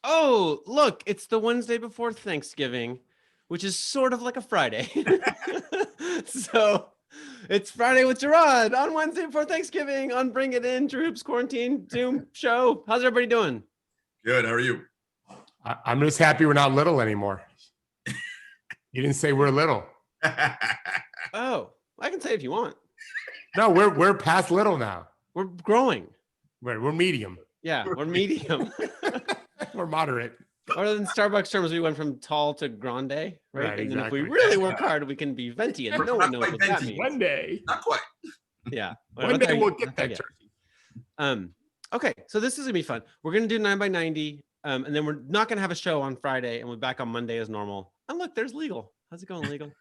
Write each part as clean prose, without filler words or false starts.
Oh, look, it's the Wednesday before Thanksgiving, which is sort of like a Friday. So it's Friday with Jarod on Wednesday before Thanksgiving on Bring It In, TrueHoop's quarantine Zoom show. How's everybody doing? Good. How are you? I'm just happy we're not little anymore. You didn't say we're little. Oh, I can say if you want. No, we're past little now. We're growing. We're medium. Yeah, we're medium. We're moderate. Or in Starbucks terms, we went from tall to grande, right? Right, And then if exactly. we really work hard, we can be venti, and no one knows what that means. One day. Not quite. Yeah. One day we'll get that jersey. Okay, so this is gonna be fun. We're gonna do 9 by 90, and then we're not gonna have a show on Friday, and we're back on Monday as normal. And look, there's Legal. How's it going, Legal?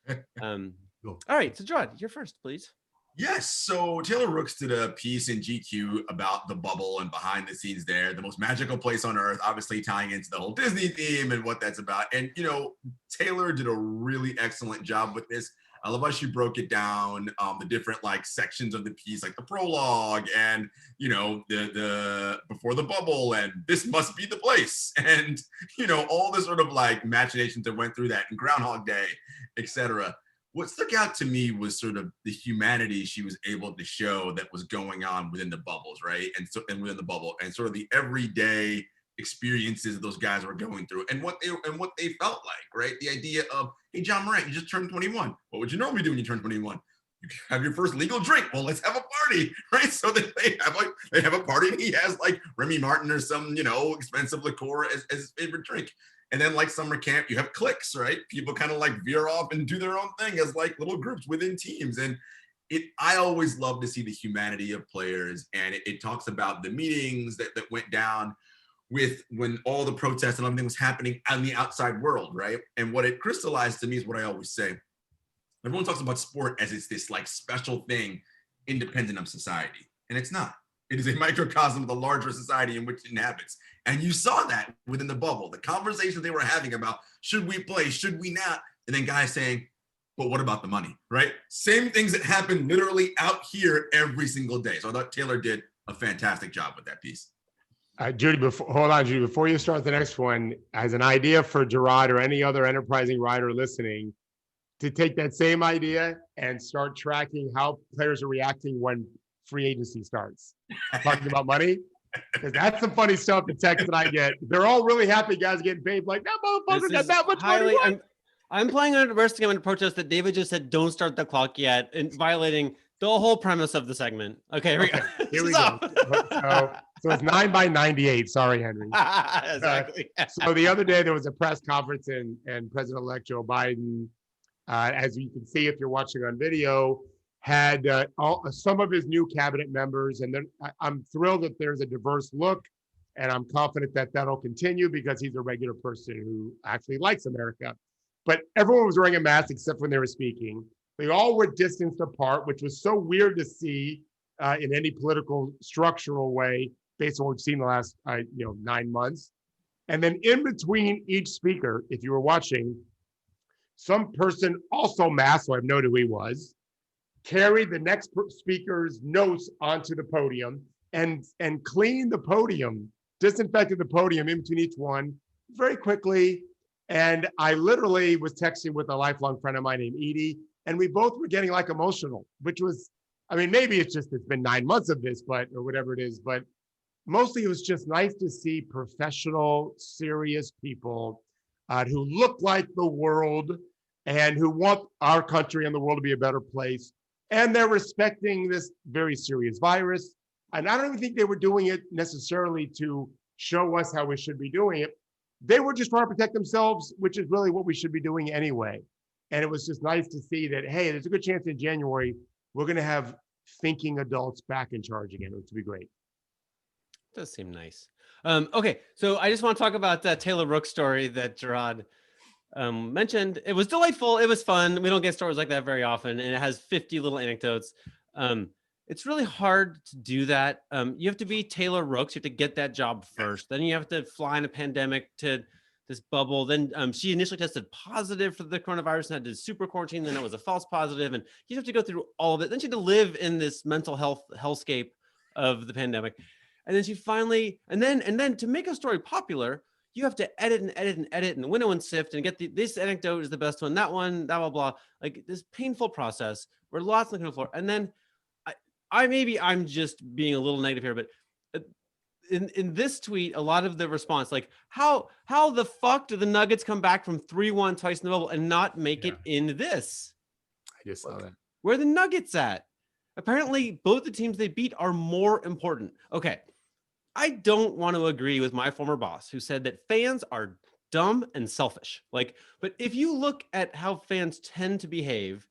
Cool. All right, so Jarod, you're first, please. Yes. So Taylor Rooks did a piece in GQ about the bubble and behind the scenes there, the most magical place on earth, obviously tying into the whole Disney theme and what that's about. And, Taylor did a really excellent job with this. I love how she broke it down, the different sections of the piece, like the prologue and, the before the bubble and this must be the place. And, all the sort of machinations that went through that and Groundhog Day, etc. What stuck out to me was sort of the humanity she was able to show that was going on within the bubbles, right? And within the bubble, and sort of the everyday experiences those guys were going through, and what they felt like, right? The idea of, hey, John Morant, you just turned 21. What would you normally do when you turn 21? You have your first legal drink. Well, let's have a party, right? So that they have a party, and he has Remy Martin or some expensive liqueur as his favorite drink. And then summer camp, you have cliques, right? People kind of veer off and do their own thing as little groups within teams. And I always love to see the humanity of players. And it talks about the meetings that went down with when all the protests and everything was happening out in the outside world, right? And what it crystallized to me is what I always say. Everyone talks about sport as it's this special thing independent of society. And it's not. It is a microcosm of the larger society in which it inhabits. And you saw that within the bubble, the conversations they were having about, should we play, should we not? And then guys saying, but what about the money, right? Same things that happen literally out here every single day. So I thought Taylor did a fantastic job with that piece. Judy, hold on, Judy. Before you start the next one, as an idea for Jarod or any other enterprising writer listening, to take that same idea and start tracking how players are reacting when free agency starts. Talking about money, because that's some funny stuff, the text that I get. They're all really happy guys getting paid. That motherfucker got that much money. I'm playing under bursting into protest that David just said don't start the clock yet, and violating the whole premise of the segment. Okay, here we go. So it's 9 by 98. Sorry, Henry. Exactly. So the other day there was a press conference and President-elect Joe Biden, as you can see if you're watching on video, had some of his new cabinet members, and then I'm thrilled that there's a diverse look, and I'm confident that that'll continue because he's a regular person who actually likes America. But everyone was wearing a mask except when they were speaking. They all were distanced apart, which was so weird to see in any political structural way, based on what we've seen the last 9 months. And then in between each speaker, if you were watching, some person also masked, so I have no idea who he was, carried the next speaker's notes onto the podium and cleaned the podium, disinfected the podium in between each one very quickly. And I literally was texting with a lifelong friend of mine named Edie, and we both were getting emotional, which was, maybe it's been 9 months of this, or whatever it is, but mostly it was just nice to see professional, serious people who look like the world and who want our country and the world to be a better place. And they're respecting this very serious virus. And I don't even think they were doing it necessarily to show us how we should be doing it. They were just trying to protect themselves, which is really what we should be doing anyway. And it was just nice to see that, hey, there's a good chance in January, we're going to have thinking adults back in charge again, which would be great. Does seem nice. Okay, so I just want to talk about that Taylor Rooks story that Jarod mentioned. It was delightful. It was fun. We don't get stories like that very often, and it has 50 little anecdotes. It's really hard to do that. You have to be Taylor Rooks. You have to get that job first. Then you have to fly in a pandemic to this bubble. Then she initially tested positive for the coronavirus and had to super quarantine. Then it was a false positive, and you have to go through all of it. Then she had to live in this mental health hellscape of the pandemic. And then she finally, and then to make a story popular, you have to edit and edit and edit and winnow and sift and get this anecdote is the best one, that one, blah, blah, blah. Like this painful process where lots on the floor. And then maybe I'm just being a little negative here, but in this tweet, a lot of the response, like how the fuck do the Nuggets come back from 3-1 twice in the bubble and not make it in this? I just saw that. Where are the Nuggets at? Apparently, both the teams they beat are more important. Okay, I don't want to agree with my former boss who said that fans are dumb and selfish. Like, but if you look at how fans tend to behave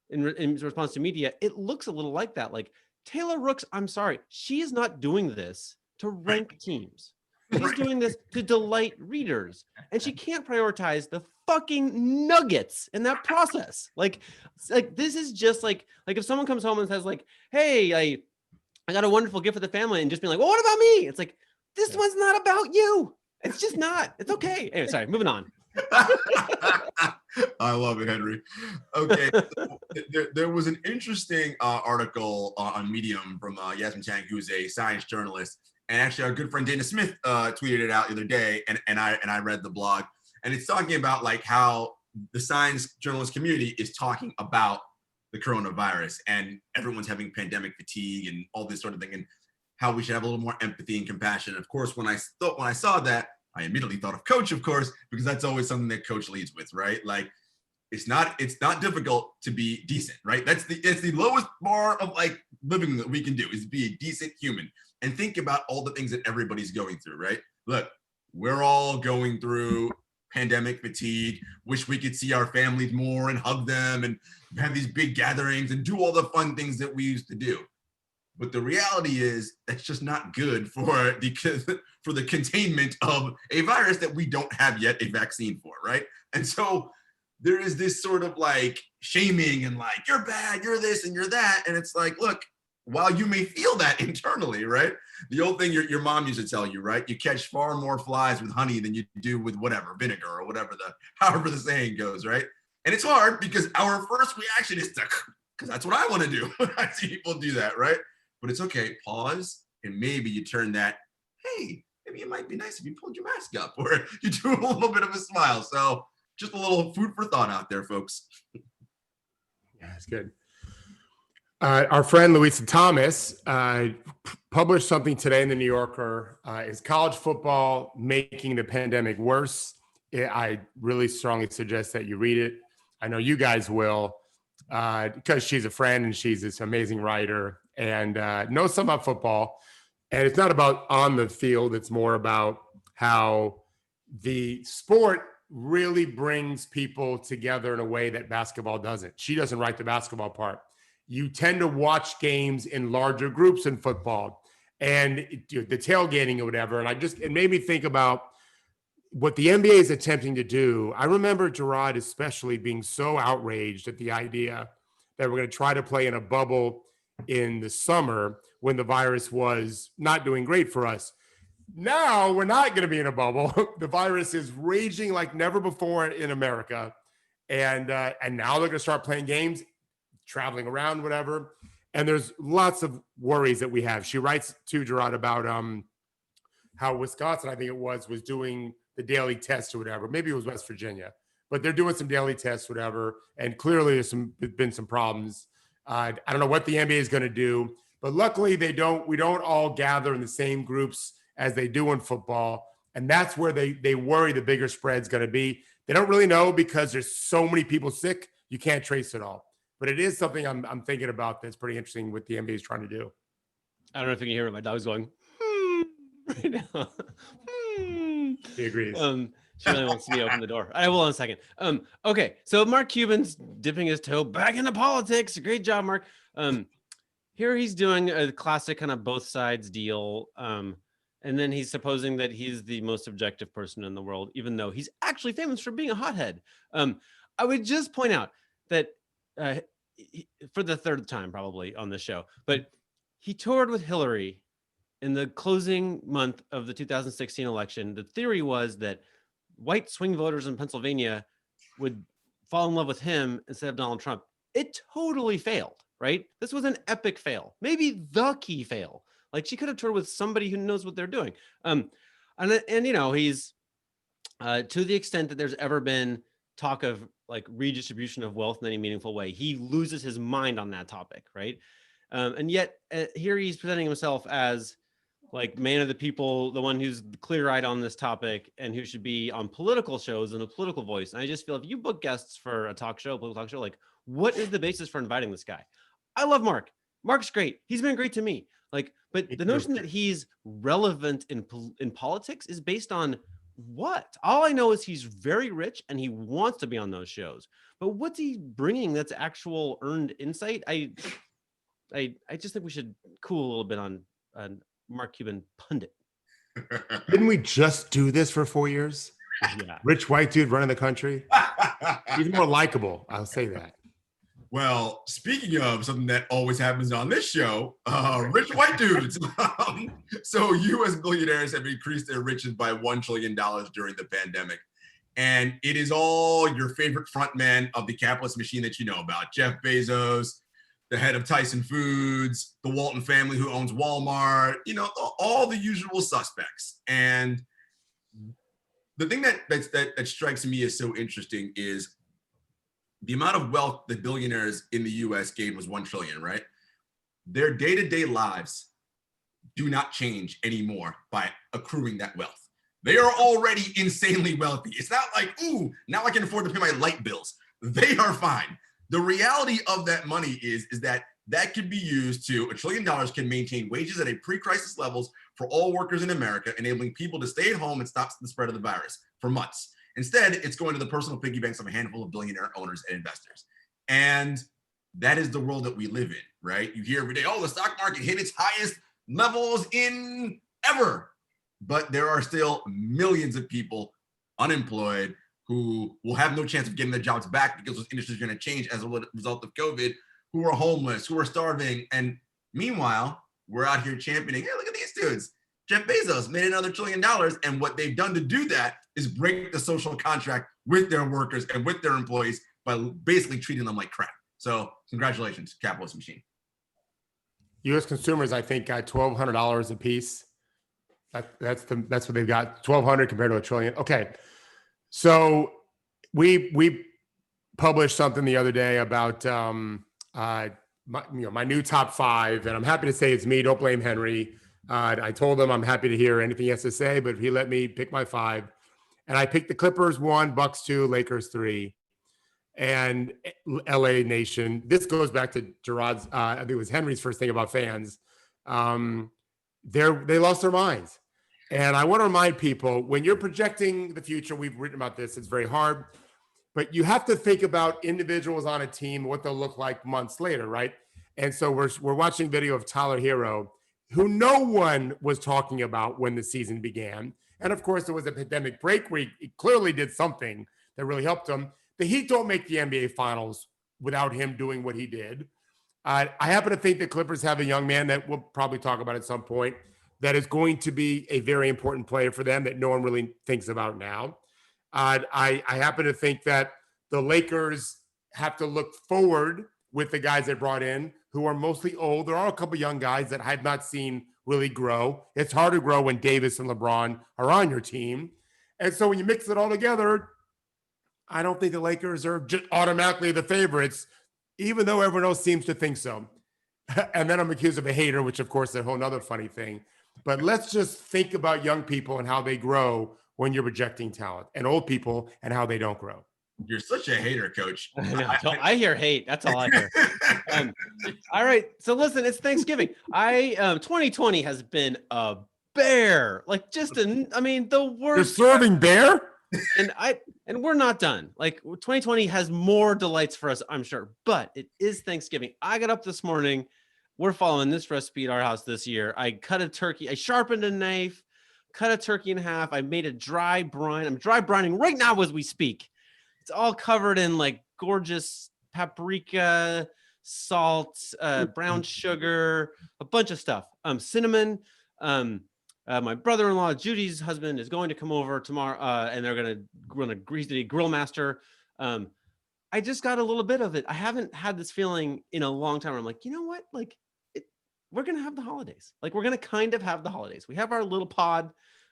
in response to media, it looks a little like that. Like Taylor Rooks, I'm sorry, she is not doing this to rank teams. She's doing this to delight readers, and she can't prioritize the fucking Nuggets in that process. Like this is just like if someone comes home and says like, "Hey, I got a wonderful gift for the family," and just being like, "Well, what about me?" It's like this one's not about you. It's just not. It's okay. Anyway, sorry. Moving on. I love it, Henry. Okay, so there was an interesting article on Medium from Yasmin Chang, who's a science journalist. And actually, our good friend Dana Smith tweeted it out the other day, and I read the blog, and it's talking about like how the science journalist community is talking about the coronavirus, and everyone's having pandemic fatigue and all this sort of thing, and how we should have a little more empathy and compassion. Of course, when I saw that, I immediately thought of Coach, of course, because that's always something that Coach leads with, right? Like it's not difficult to be decent, right? It's the lowest bar of like living that we can do is be a decent human. And think about all the things that everybody's going through, right? Look, we're all going through pandemic fatigue, wish we could see our families more and hug them and have these big gatherings and do all the fun things that we used to do. But the reality is that's just not good for the containment of a virus that we don't have yet a vaccine for, right? And so there is this sort of like shaming and like, you're bad, you're this and you're that. And it's like, look, while you may feel that internally, right? The old thing your mom used to tell you, right? You catch far more flies with honey than you do with whatever, vinegar or whatever however the saying goes, right? And it's hard because our first reaction is to, because that's what I want to do when I see people do that, right? But it's okay, pause, and maybe you turn that, hey, maybe it might be nice if you pulled your mask up or you do a little bit of a smile. So just a little food for thought out there, folks. Yeah, that's good. Our friend Louisa Thomas published something today in the New Yorker. Is college football making the pandemic worse? I really strongly suggest that you read it. I know you guys will, because she's a friend and she's this amazing writer and knows something about football. And it's not about on the field. It's more about how the sport really brings people together in a way that basketball doesn't. She doesn't write the basketball part. You tend to watch games in larger groups in football and the tailgating or whatever. And it made me think about what the NBA is attempting to do. I remember Jarod especially being so outraged at the idea that we're going to try to play in a bubble in the summer when the virus was not doing great for us. Now we're not going to be in a bubble. The virus is raging like never before in America. And now they're going to start playing games, traveling around, whatever. And there's lots of worries that we have. She writes to Jarod about how Wisconsin, I think it was doing the daily test or whatever. Maybe it was West Virginia, but they're doing some daily tests, whatever. And clearly there's been some problems. I don't know what the NBA is going to do, but luckily we don't all gather in the same groups as they do in football. And that's where they worry the bigger spread's going to be. They don't really know because there's so many people sick. You can't trace it all. But it is something I'm thinking about that's pretty interesting what the NBA is trying to do. I don't know if you can hear it. My dog's going right now. He agrees. She really wants me to open the door. I will in a second. Okay, so Mark Cuban's dipping his toe back into politics. Great job, Mark. Here he's doing a classic kind of both sides deal. And then he's supposing that he's the most objective person in the world, even though he's actually famous for being a hothead. I would just point out that for the third time probably on this show, but he toured with Hillary in the closing month of the 2016 election. The theory was that white swing voters in Pennsylvania would fall in love with him instead of Donald Trump. It totally failed, right? This was an epic fail, maybe the key fail. Like she could have toured with somebody who knows what they're doing. And you know, he's to the extent that there's ever been talk of like redistribution of wealth in any meaningful way, he loses his mind on that topic, right? And yet here he's presenting himself as like man of the people, the one who's clear-eyed on this topic and who should be on political shows and a political voice. And I just feel if you book guests for a political talk show, like what is the basis for inviting this guy? I love Mark. Mark's great. He's been great to me. Like, but the notion that he's relevant in politics is based on what? All I know is he's very rich and he wants to be on those shows. But what's he bringing that's actual earned insight? I just think we should cool a little bit on Mark Cuban pundit. Didn't we just do this for 4 years? Yeah. Rich white dude running the country. He's more likable. I'll say that. Well, speaking of something that always happens on this show, rich white dudes. So U.S. billionaires have increased their riches by $1 trillion during the pandemic. And it is all your favorite frontmen of the capitalist machine that you know about. Jeff Bezos, the head of Tyson Foods, the Walton family who owns Walmart, you know, all the usual suspects. And the thing that strikes me as so interesting is the amount of wealth that billionaires in the US gained was 1 trillion, right? Their day-to-day lives do not change anymore by accruing that wealth. They are already insanely wealthy. It's not like, ooh, now I can afford to pay my light bills. They are fine. The reality of that money is that could be used to, $1 trillion can maintain wages at a pre-crisis levels for all workers in America, enabling people to stay at home and stop the spread of the virus for months. Instead, it's going to the personal piggy banks of a handful of billionaire owners and investors. And that is the world that we live in, right? You hear every day, oh, the stock market hit its highest levels in ever. But there are still millions of people unemployed who will have no chance of getting their jobs back because those industries are going to change as a result of COVID, who are homeless, who are starving. And meanwhile, we're out here championing, hey, look at these dudes. Jeff Bezos made another $1 trillion. And what they've done to do that is break the social contract with their workers and with their employees by basically treating them like crap. So congratulations, capitalist machine. U.S. consumers, I think, got $1,200 a piece. That's what they've got, $1,200 compared to $1 trillion. Okay, so we published something the other day about my new top 5, and I'm happy to say it's me. Don't blame Henry. I told him I'm happy to hear anything he has to say, but he let me pick my 5, and I picked the Clippers 1, Bucks 2, Lakers 3, and LA Nation. This goes back to Jarod's. I think it was Henry's first thing about fans. They lost their minds. And I want to remind people, when you're projecting the future, we've written about this, it's very hard, but you have to think about individuals on a team, what they'll look like months later, right? And so we're watching video of Tyler Hero, who no one was talking about when the season began. And of course, there was a pandemic break where he clearly did something that really helped him. The Heat don't make the NBA Finals without him doing what he did. I happen to think the Clippers have a young man that we'll probably talk about at some point that is going to be a very important player for them that no one really thinks about now. I happen to think that the Lakers have to look forward with the guys they brought in, who are mostly old. There are a couple young guys that I have not seen really grow. It's hard to grow when Davis and LeBron are on your team. And so when you mix it all together, I don't think the Lakers are just automatically the favorites, even though everyone else seems to think so. And then I'm accused of a hater, which of course is a whole nother funny thing. But let's just think about young people and how they grow when you're projecting talent, and old people and how they don't grow. You're such a hater, coach. I hear hate. That's all I hear. All right. So listen, it's Thanksgiving. 2020 has been a bear. Like the worst. You're serving bear? And we're not done. Like 2020 has more delights for us, I'm sure, but it is Thanksgiving. I got up this morning. We're following this recipe at our house this year. I cut a turkey. I sharpened a knife, cut a turkey in half. I made a dry brine. I'm dry brining right now as we speak. It's all covered in like gorgeous paprika, salt, brown sugar, a bunch of stuff. Cinnamon. My brother-in-law, Judy's husband, is going to come over tomorrow, and they're he's the grill master. I just got a little bit of it. I haven't had this feeling in a long time where I'm like, you know what? Like, we're going to have the holidays. Like, we're going to kind of have the holidays. We have our little pod.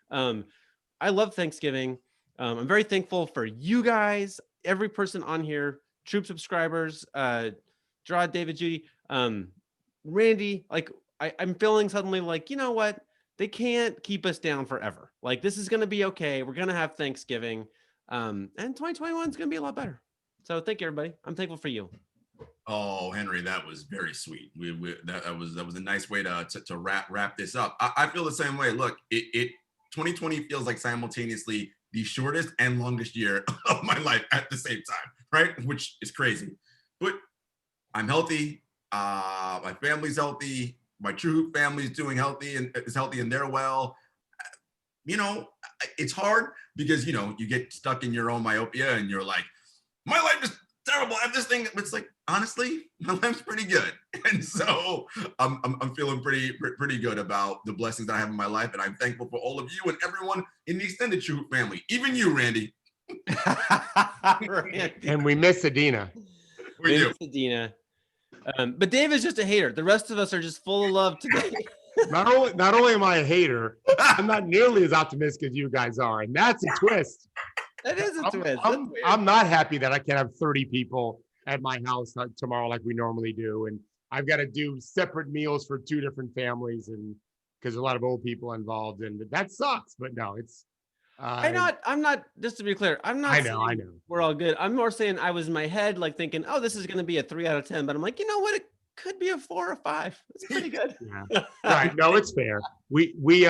I love Thanksgiving. I'm very thankful for you guys, every person on here, Troop subscribers, Jarod, David, Judy, Randy. Like I'm feeling suddenly like, you know what? They can't keep us down forever. Like this is going to be okay. We're going to have Thanksgiving. And 2021 is going to be a lot better. So thank you, everybody. I'm thankful for you. Oh, Henry, that was very sweet. That was a nice way to wrap this up. I feel the same way. Look, it 2020 feels like simultaneously the shortest and longest year of my life at the same time, right? Which is crazy. But I'm healthy. My family's healthy. My TrueHoop family is doing healthy and is healthy, and they're well. You know, it's hard because you get stuck in your own myopia and you're like, my life is terrible. I have this thing. It's like, honestly, my life's pretty good. And so I'm feeling pretty good about the blessings that I have in my life. And I'm thankful for all of you and everyone in the extended TrueHoop family, even you, Randy. Randy. And we miss Adina. We do. Adina. But Dave is just a hater. The rest of us are just full of love today. Not only am I a hater, I'm not nearly as optimistic as you guys are. And that's a twist. That is a twist. I'm not happy that I can't have 30 people at my house tomorrow like we normally do. And I've got to do separate meals for 2 different families, and because a lot of old people involved, and that sucks. But no, it's I'm not, just to be clear, I'm not I know we're all good. I'm more saying I was in my head like thinking, oh, this is going to be a 3 out of 10, but I'm like, you know what? It could be a 4 or 5. It's pretty good. Yeah. Right. No, it's fair. We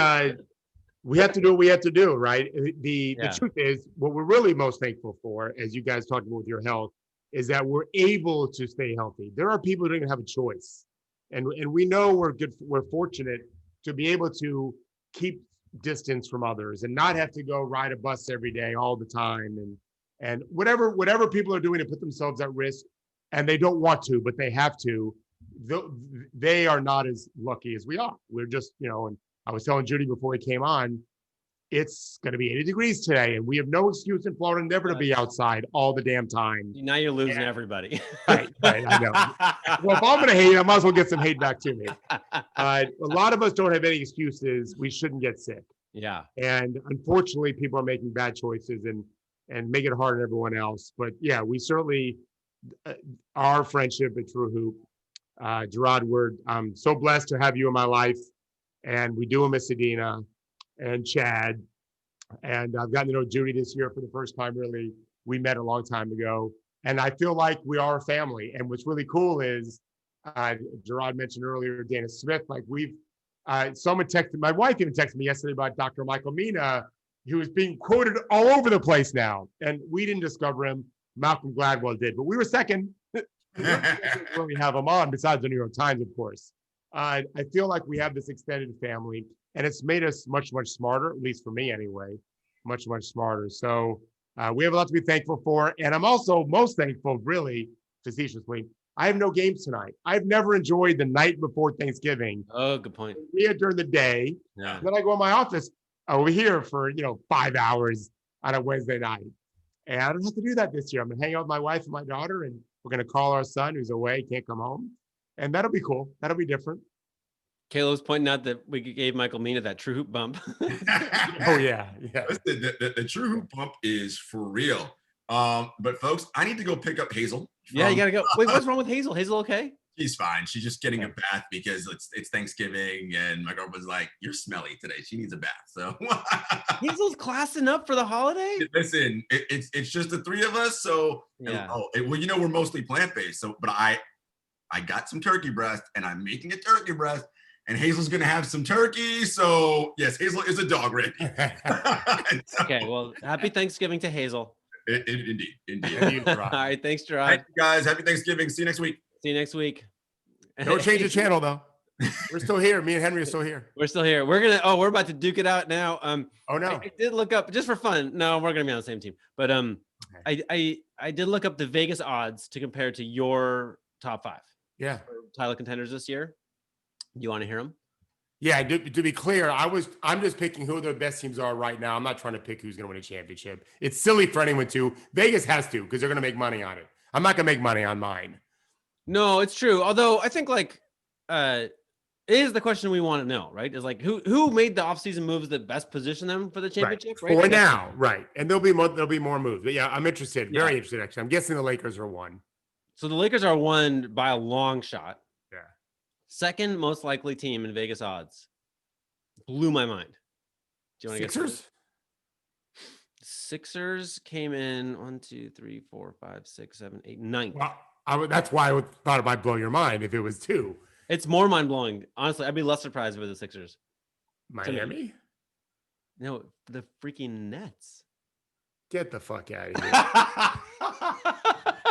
have to do what we have to do, right? The truth is, what we're really most thankful for, as you guys talked about with your health, is that we're able to stay healthy. There are people who don't even have a choice, and we know we're fortunate to be able to keep distance from others and not have to go ride a bus every day all the time, and whatever people are doing to put themselves at risk, and they don't want to, but they have to. They are not as lucky as we are. We're just, and I was telling Judy before we came on, it's going to be 80 degrees today, and we have no excuse in Florida never to be outside all the damn time. Now you're losing everybody. Right, I know. Well, if I'm going to hate, I might as well get some hate back to me. A lot of us don't have any excuses. We shouldn't get sick. Yeah. And unfortunately, people are making bad choices and make it hard on everyone else. But yeah, we certainly, our friendship at TrueHoop, Jarod, I'm so blessed to have you in my life. And we do miss Adina and Chad. And I've gotten to know Judy this year for the first time, really. We met a long time ago. And I feel like we are a family. And what's really cool is, Jarod mentioned earlier, Dana Smith, like someone texted, my wife even texted me yesterday about Dr. Michael Mina, who is being quoted all over the place now. And we didn't discover him. Malcolm Gladwell did, but we were second. When we have him on, besides the New York Times, of course. I feel like we have this extended family, and it's made us much, much smarter, at least for me anyway, much, much smarter. So we have a lot to be thankful for. And I'm also most thankful, really, facetiously, I have no games tonight. I've never enjoyed the night before Thanksgiving. Oh, good point. We had during the day. Yeah. Then I go in my office over here for 5 hours on a Wednesday night. And I don't have to do that this year. I'm going to hang out with my wife and my daughter, and we're going to call our son who's away, can't come home. And that'll be cool. That'll be different. Kayla was pointing out that we gave Michael Mina that TrueHoop bump. Oh, yeah. Listen, the TrueHoop bump is for real. But folks, I need to go pick up Hazel. Yeah, you got to go. Wait, what's wrong with Hazel? Hazel okay? She's fine. She's just getting a bath because it's Thanksgiving, and my girlfriend's like, "You're smelly today. She needs a bath." So Hazel's classing up for the holiday. Listen, it's just the 3 of us. So yeah. We're mostly plant-based. So, but I got some turkey breast, and I'm making a turkey breast, and Hazel's gonna have some turkey. So yes, Hazel is a dog, Randy. Okay, well, happy Thanksgiving to Hazel. Indeed. All right, thanks, Jarod. Thank you guys. Happy Thanksgiving. See you next week. See you next week. Don't change the channel, though. We're still here. Me and Henry are still here. We're still here. We're about to duke it out now. Oh no. I did look up just for fun. No, we're gonna be on the same team. But okay. I did look up the Vegas odds to compare to your top 5. Yeah. Title contenders this year. You want to hear them? Yeah, to be clear, I'm just picking who the best teams are right now. I'm not trying to pick who's going to win a championship. It's silly for anyone to. Vegas has to, because they're going to make money on it. I'm not going to make money on mine. No, it's true. Although I think is the question we want to know, right? Is like who made the offseason moves that best position them for the championship, right? For now, right. And there'll be more moves. But yeah, I'm interested, very interested actually. I'm guessing the Lakers are 1. So the Lakers are 1 by a long shot. Yeah. Second most likely team in Vegas odds. Blew my mind. Do you want to guess? Sixers? Sixers came in 1, 2, 3, 4, 5, 6, 7, 8, 9. Well, that's why I thought it might blow your mind if it was 2. It's more mind blowing. Honestly, I'd be less surprised with the Sixers. Miami? No, the freaking Nets. Get the fuck out of here.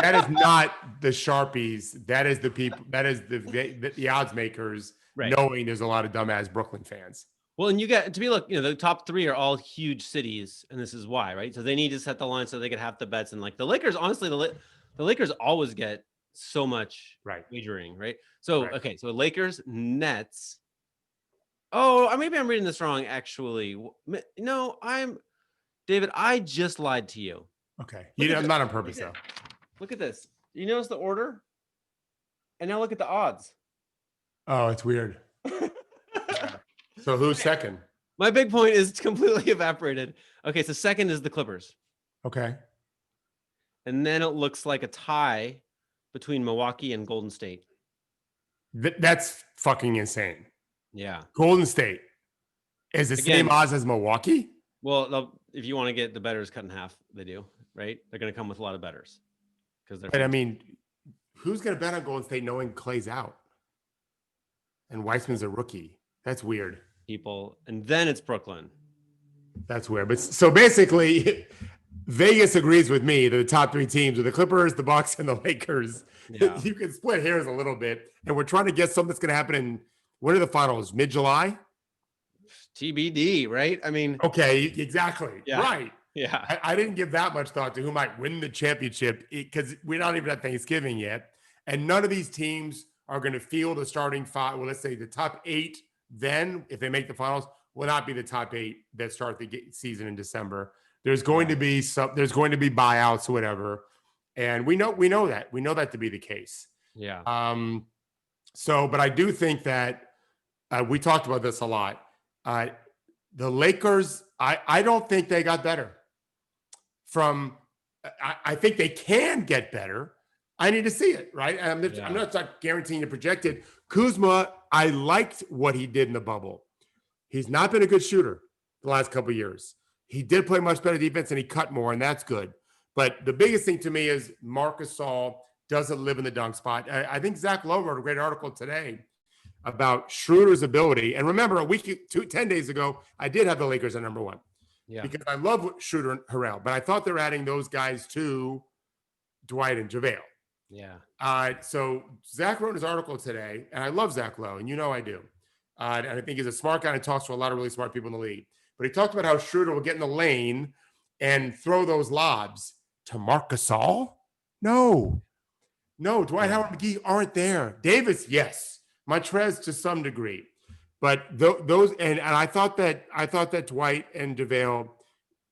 That is not the Sharpies. That is the people. That is the odds makers, knowing there's a lot of dumbass Brooklyn fans. Well, and you get to be the top 3 are all huge cities, and this is why, right? So they need to set the line so they get half the bets. And like the Lakers, honestly, the Lakers always get so much wagering, right? So okay, so Lakers, Nets. Oh, maybe I'm reading this wrong. Actually, no, David. I just lied to you. Okay, not on purpose though. Look at this. You notice the order, and now look at the odds. Oh, it's weird. So who's second? My big point is completely evaporated. Okay, so second is the Clippers. Okay. And then it looks like a tie between Milwaukee and Golden State. That's fucking insane. Yeah. Golden State is the same odds as Milwaukee? Well, if you want to get the bettors cut in half, they do, right? They're going to come with a lot of bettors. But I mean, who's going to bet on Golden State knowing Clay's out? And Weissman's a rookie. That's weird. People. And then it's Brooklyn. That's weird. But so basically, Vegas agrees with me that the top 3 teams are the Clippers, the Bucks, and the Lakers. Yeah. You can split hairs a little bit. And we're trying to guess something that's going to happen in, when are the finals? Mid-July? TBD, right? I mean. Okay, exactly. Yeah. Right. Yeah. I didn't give that much thought to who might win the championship because we're not even at Thanksgiving yet. And none of these teams are going to field a starting 5. Well, let's say the top 8, then if they make the finals, will not be the top 8 that start the season in December. There's going to be buyouts or whatever. And we know that. We know that to be the case. Yeah. But I do think that we talked about this a lot. The Lakers, I don't think they got better. I think they can get better. I need to see it, right? I'm not guaranteeing to project it. Kuzma, I liked what he did in the bubble. He's not been a good shooter the last couple of years. He did play much better defense and he cut more, and that's good. But the biggest thing to me is Marc Gasol doesn't live in the dunk spot. I think Zach Lowe wrote a great article today about Schroeder's ability. And remember, 10 days ago, I did have the Lakers at number 1. Yeah. Because I love Schroeder and Harrell, but I thought they were adding those guys to Dwight and JaVale. Yeah. So Zach wrote his article today, and I love Zach Lowe, and I do. And I think he's a smart guy and talks to a lot of really smart people in the league. But he talked about how Schroeder will get in the lane and throw those lobs to Marc Gasol. No. Dwight Howard and McGee aren't there. Davis, yes. Montrez to some degree. But those and I thought that Dwight and JaVale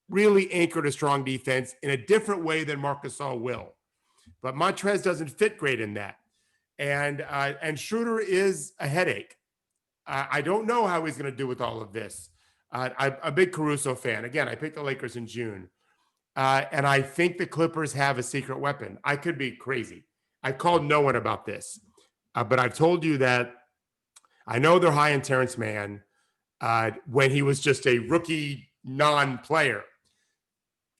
really anchored a strong defense in a different way than Marc Gasol will. But Montrez doesn't fit great in that. And Schroeder is a headache. I don't know how he's going to do with all of this. I'm a big Caruso fan. Again, I picked the Lakers in June. And I think the Clippers have a secret weapon. I could be crazy. I called no one about this. But I've told you that I know they're high in Terrence Mann when he was just a rookie non-player.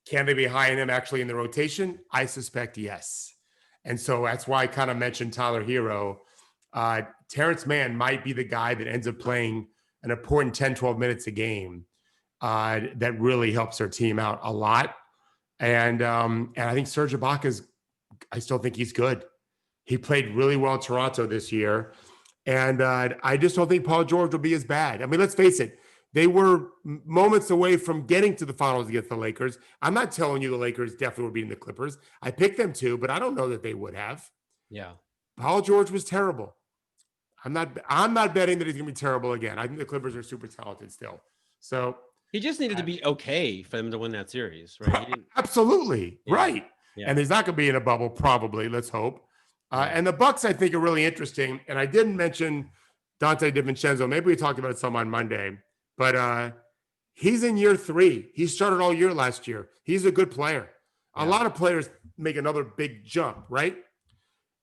Can they be high in him actually in the rotation? I suspect yes. And so that's why I kind of mentioned Tyler Hero. Terrence Mann might be the guy that ends up playing an important 10, 12 minutes a game that really helps their team out a lot. And I think Serge Ibaka I still think he's good. He played really well in Toronto this year. And I just don't think Paul George will be as bad. I mean, let's face it. They were moments away from getting to the finals against the Lakers. I'm not telling you the Lakers definitely were beating the Clippers. I picked them to, but I don't know that they would have. Yeah. Paul George was terrible. I'm not betting that he's going to be terrible again. I think the Clippers are super talented still. So he just needed to be okay for them to win that series, right? Absolutely. Yeah. Right. Yeah. And he's not going to be in a bubble, probably. Let's hope. And the Bucks, I think, are really interesting. And I didn't mention Dante DiVincenzo. Maybe we talked about some on Monday, but he's in year 3. He started all year last year. He's a good player. A lot of players make another big jump, right?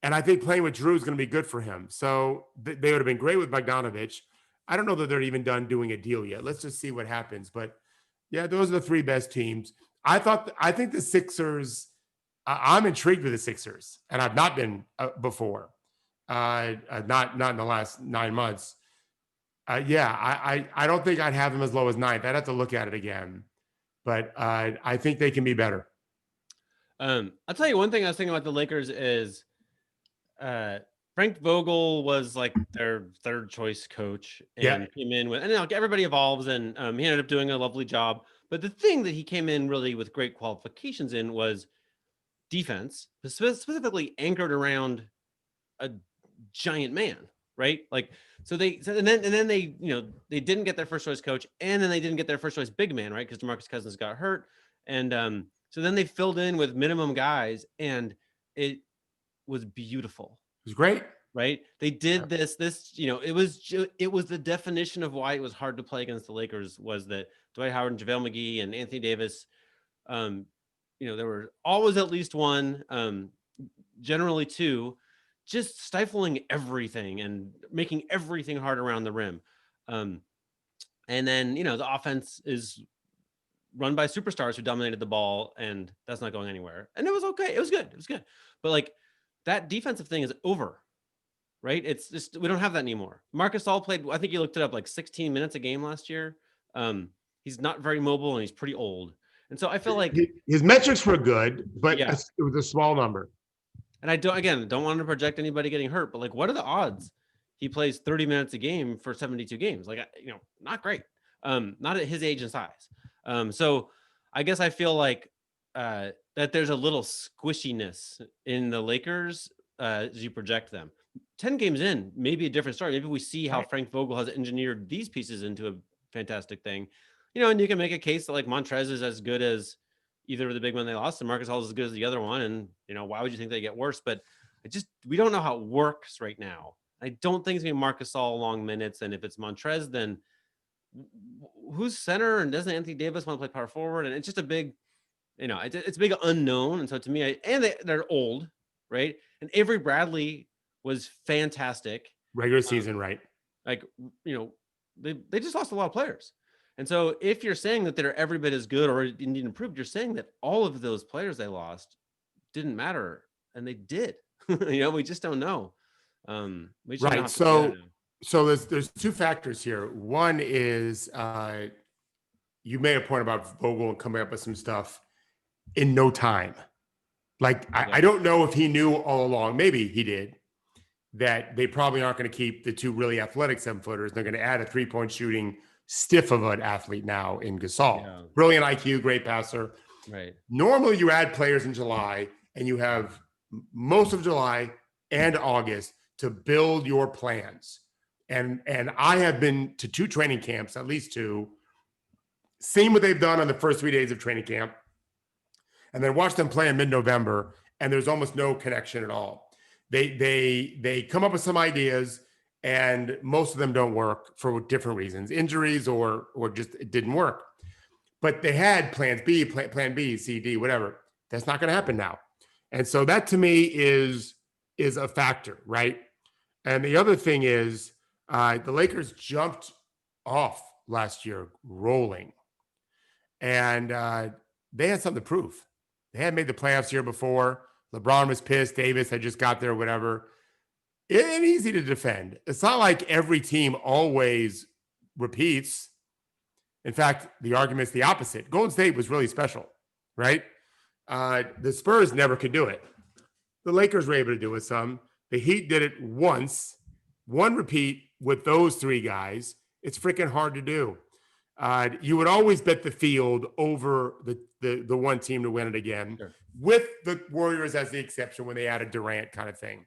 And I think playing with Drew is going to be good for him. So they would have been great with Bogdanovich. I don't know that they're even done doing a deal yet. Let's just see what happens. But yeah, those are the 3 best teams. I think the Sixers, I'm intrigued with the Sixers, and I've not been before, not in the last 9 months. I don't think I'd have them as low as 9th. I'd have to look at it again, but I think they can be better. I'll tell you one thing I was thinking about the Lakers is Frank Vogel was like their 3rd choice coach and came in with, and you know, everybody evolves, and he ended up doing a lovely job. But the thing that he came in really with great qualifications in was defense, specifically anchored around a giant man, right? Like, and then they, you know, they didn't get their 1st choice coach, and then they didn't get their 1st choice big man, right? Because DeMarcus Cousins got hurt, and so then they filled in with minimum guys, and it was beautiful. It was great, right? They did this, you know, it was the definition of why it was hard to play against the Lakers, was that Dwight Howard and JaVale McGee and Anthony Davis, you know, there were always at least one, generally 2, just stifling everything and making everything hard around the rim. And then, you know, the offense is run by superstars who dominated the ball, and that's not going anywhere. And it was okay. It was good. It was good. But like, that defensive thing is over, right? It's just, we don't have that anymore. Marc Gasol played, I think he looked it up, like 16 minutes a game last year. He's not very mobile, and he's pretty old. And so I feel like his metrics were good, but it was a small number. And I don't want to project anybody getting hurt, but like, what are the odds he plays 30 minutes a game for 72 games? Like, you know, not great. Not at his age and size. So I guess I feel like that there's a little squishiness in the Lakers as you project them. 10 games in, maybe a different story. Maybe we see how Frank Vogel has engineered these pieces into a fantastic thing. You know, and you can make a case that like Montrez is as good as either of the big men they lost, and Marcus Hall is as good as the other one. And, you know, why would you think they get worse? But we don't know how it works right now. I don't think it's going to be Marcus Hall long minutes. And if it's Montrez, then who's center, and doesn't Anthony Davis want to play power forward? And it's just a big, you know, it's a big unknown. And so to me, they're old, right? And Avery Bradley was fantastic. Regular season, right? Like, you know, they just lost a lot of players. And so if you're saying that they're every bit as good or need improved, you're saying that all of those players they lost didn't matter, and they did. You know, we just don't know. Right. So there's 2 factors here. One is you made a point about Vogel coming up with some stuff in no time. Like, I don't know if he knew all along, maybe he did, that they probably aren't going to keep the 2 really athletic 7-footers. They're going to add a 3-point shooting stiff of an athlete now in Gasol. Yeah. Brilliant IQ, great passer. Right. Normally you add players in July, and you have most of July and August to build your plans. And I have been to 2 training camps, at least 2, seen what they've done on the first 3 days of training camp, and then watch them play in mid-November, and there's almost no connection at all. They come up with some ideas, and most of them don't work for different reasons, injuries or just it didn't work. But they had plans B, plan B, C, D, whatever. That's not going to happen now. And so that to me is a factor, right? And the other thing is the Lakers jumped off last year rolling, and they had something to prove. They hadn't made the playoffs year before. LeBron was pissed. Davis had just got there, whatever. It ain't easy to defend. It's not like every team always repeats. In fact, the argument's the opposite. Golden State was really special, right? The Spurs never could do it. The Lakers were able to do it some. The Heat did it once, one repeat with those 3 guys. It's freaking hard to do. You would always bet the field over the one team to win it again, sure, with the Warriors as the exception when they added Durant kind of thing.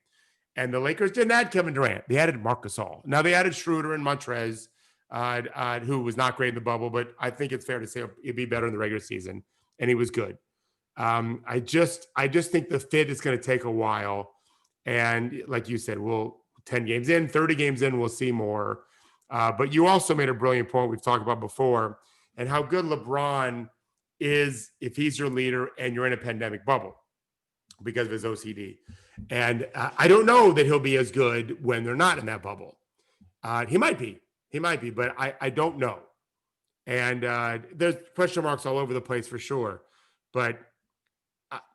And the Lakers didn't add Kevin Durant. They added Marc Gasol. Now they added Schroeder and Montrez, who was not great in the bubble, but I think it's fair to say it'd be better in the regular season. And he was good. I just think the fit is going to take a while. And like you said, 10 games in, 30 games in, we'll see more. But you also made a brilliant point we've talked about before, and how good LeBron is if he's your leader and you're in a pandemic bubble because of his OCD. And I don't know that he'll be as good when they're not in that bubble. He might be, but I don't know. And there's question marks all over the place for sure. But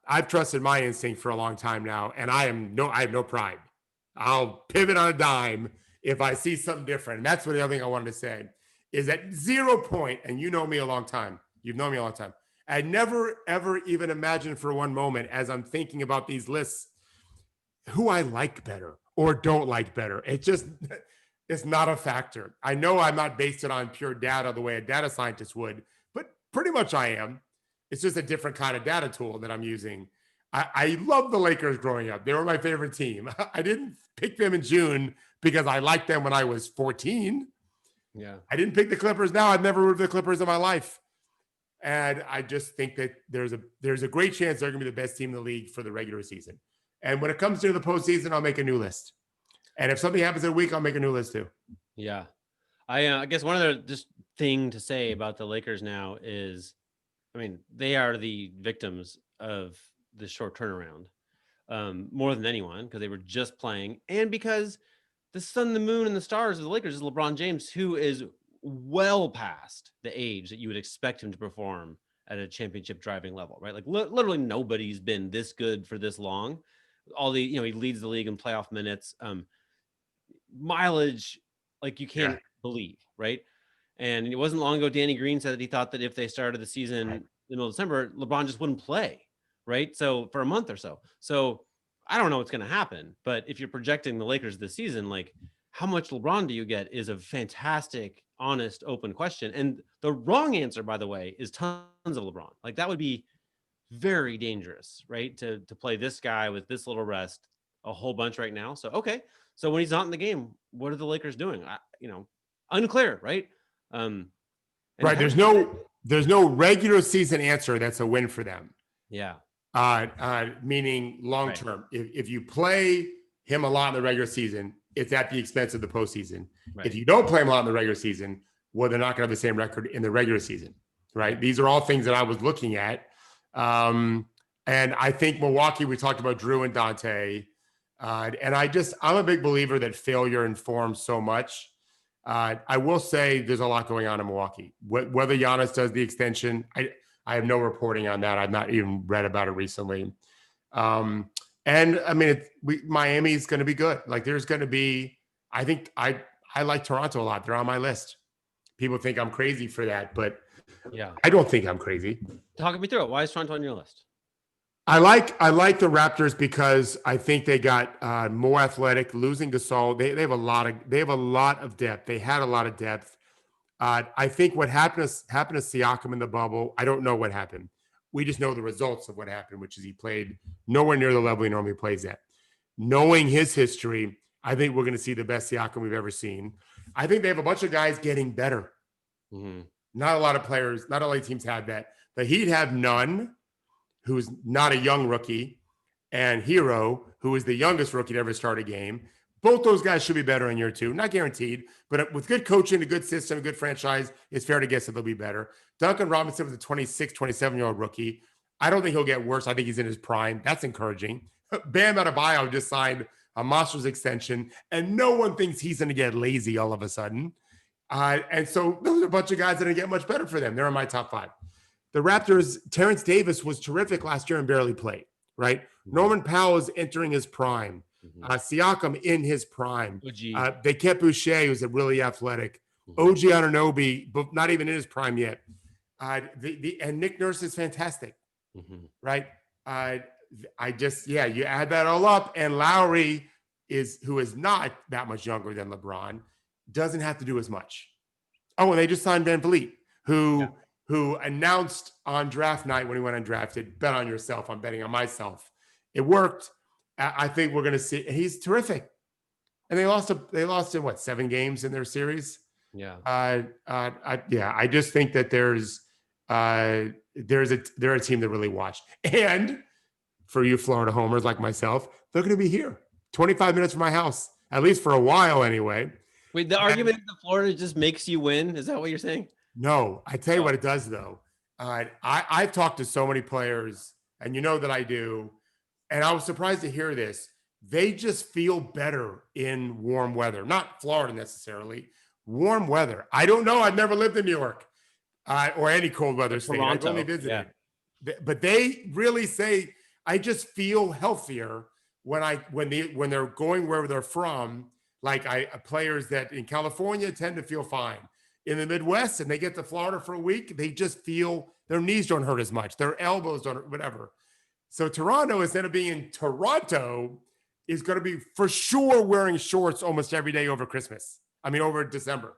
I've trusted my instinct for a long time now, and I have no pride. I'll pivot on a dime if I see something different. And that's what the other thing I wanted to say is at 0 point, and you know me a long time. You've known me a long time. I never, ever even imagined for one moment as I'm thinking about these lists who I like better or don't like better. It's not a factor. I know I'm not based it on pure data the way a data scientist would, but pretty much I am. It's just a different kind of data tool that I'm using. I love the Lakers growing up. They were my favorite team. I didn't pick them in June because I liked them when I was 14. Yeah. I didn't pick the Clippers now. I've never rooted for the Clippers in my life. And I just think that there's a great chance they're going to be the best team in the league for the regular season. And when it comes to the postseason, I'll make a new list. And if something happens in a week, I'll make a new list too. Yeah. I guess one other just thing to say about the Lakers now is, I mean, they are the victims of the short turnaround more than anyone, because they were just playing, and because the sun, the moon, and the stars of the Lakers is LeBron James, who is well past the age that you would expect him to perform at a championship driving level, right? Like literally nobody's been this good for this long. He leads the league in playoff minutes, mileage, like you can't believe, right? And it wasn't long ago Danny Green said that he thought that if they started the season in the middle of December, LeBron just wouldn't play, right? So for a month or so. So I don't know what's going to happen, but if you're projecting the Lakers this season, like how much LeBron do you get is a fantastic, honest, open question. And the wrong answer, by the way, is tons of LeBron. Like that would be very dangerous, right? To play this guy with this little rest a whole bunch right now. So, okay. So when he's not in the game, what are the Lakers doing? Unclear, right? Right. There's no regular season answer that's a win for them. Yeah. Meaning long term. Right. If you play him a lot in the regular season, it's at the expense of the postseason. Right. If you don't play him a lot in the regular season, well, they're not going to have the same record in the regular season. Right. These are all things that I was looking at. And I think Milwaukee, we talked about Drew and Dante. And I'm a big believer that failure informs so much. I will say there's a lot going on in Milwaukee. Whether Giannis does the extension, I have no reporting on that. I've not even read about it recently. And I mean, Miami's going to be good. Like there's going to be, I think I like Toronto a lot. They're on my list. People think I'm crazy for that, but yeah, I don't think I'm crazy. Talk me through it. Why is Toronto on your list? I like the Raptors because I think they got more athletic. Losing Gasol, they have a lot of depth. They had a lot of depth. I think what happened to Siakam in the bubble, I don't know what happened. We just know the results of what happened, which is he played nowhere near the level he normally plays at. Knowing his history, I think we're going to see the best Siakam we've ever seen. I think they have a bunch of guys getting better. Mm-hmm. Not a lot of players, not a lot of teams had that. The Heat have none, who's not a young rookie, and Hero, who is the youngest rookie to ever start a game. Both those guys should be better in year two. Not guaranteed, but with good coaching, a good system, a good franchise, it's fair to guess that they'll be better. Duncan Robinson was a 26, 27-year-old rookie. I don't think he'll get worse. I think he's in his prime. That's encouraging. Bam Adebayo just signed a monstrous extension, and no one thinks he's going to get lazy all of a sudden. And so those are a bunch of guys that are going to get much better for them. They're in my top five. The Raptors, Terrence Davis was terrific last year and barely played, right? Mm-hmm. Norman Powell is entering his prime. Mm-hmm. Siakam in his prime. They kept Boucher, who's a really athletic. Mm-hmm. OG Anunoby, but not even in his prime yet. And Nick Nurse is fantastic, mm-hmm. right? You add that all up, and Lowry who is not that much younger than LeBron, doesn't have to do as much. Oh, and they just signed Van Vliet, who announced on draft night when he went undrafted, bet on yourself. I'm betting on myself. It worked. I think we're going to see. He's terrific. And they lost in what, 7 games in their series? Yeah. I just think that they're a team that really watched. And for you Florida homers like myself, they're going to be here 25 minutes from my house at least for a while anyway. Wait, the argument that Florida just makes you win? Is that what you're saying? No, I tell you what it does though. I've talked to so many players, and you know that I do, and I was surprised to hear this. They just feel better in warm weather, not Florida necessarily. Warm weather. I don't know. I've never lived in New York or any cold weather state. I've only visited. Yeah. But they really say I just feel healthier when they're going where they're from. Like players that in California tend to feel fine. In the Midwest, and they get to Florida for a week, they just feel their knees don't hurt as much, their elbows don't, whatever. So Toronto, instead of being in Toronto, is going to be for sure wearing shorts almost every day over Christmas. I mean, over December.